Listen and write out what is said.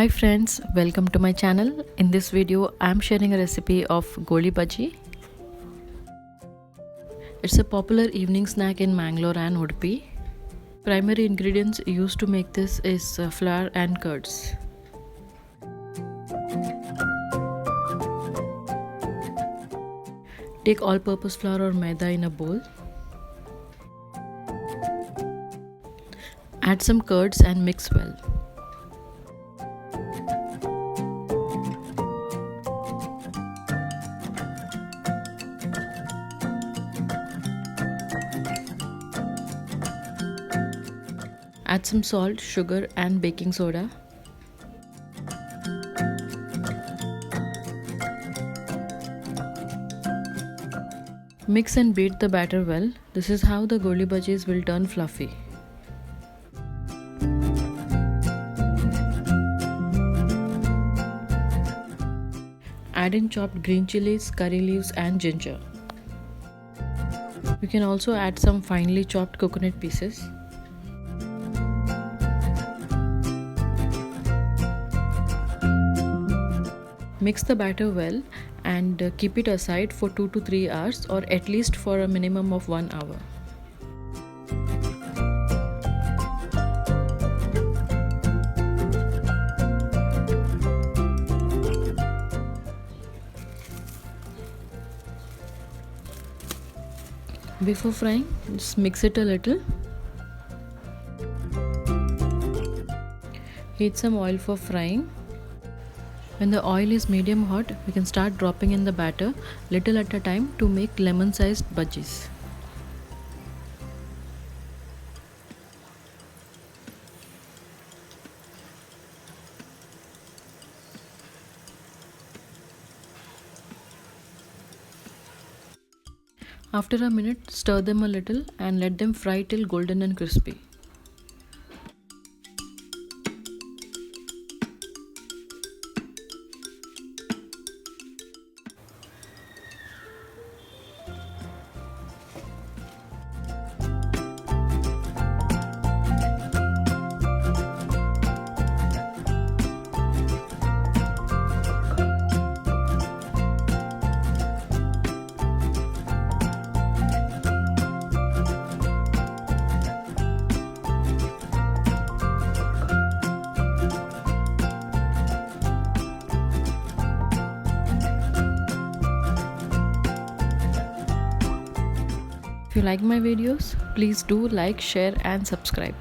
Hi friends, welcome to my channel. In this video, I am sharing a recipe of Goli Baje. It's a popular evening snack in Mangalore and Udupi. Primary ingredients used to make this is flour and curds. Take all-purpose flour or maida in a bowl. Add some curds and mix well. Add some salt, sugar and baking soda. Mix and beat the batter well. This is how the Goli Bajis will turn fluffy. Add in chopped green chilies, curry leaves and ginger. You can also add some finely chopped coconut pieces. Mix the batter well and keep it aside for 2 to 3 hours or at least for a minimum of 1 hour. Before frying, just mix it a little. Heat some oil for frying. When the oil is medium hot, we can start dropping in the batter little at a time to make lemon-sized bajis. After a minute, stir them a little and let them fry till golden and crispy. If you like my videos, please do like, share and subscribe.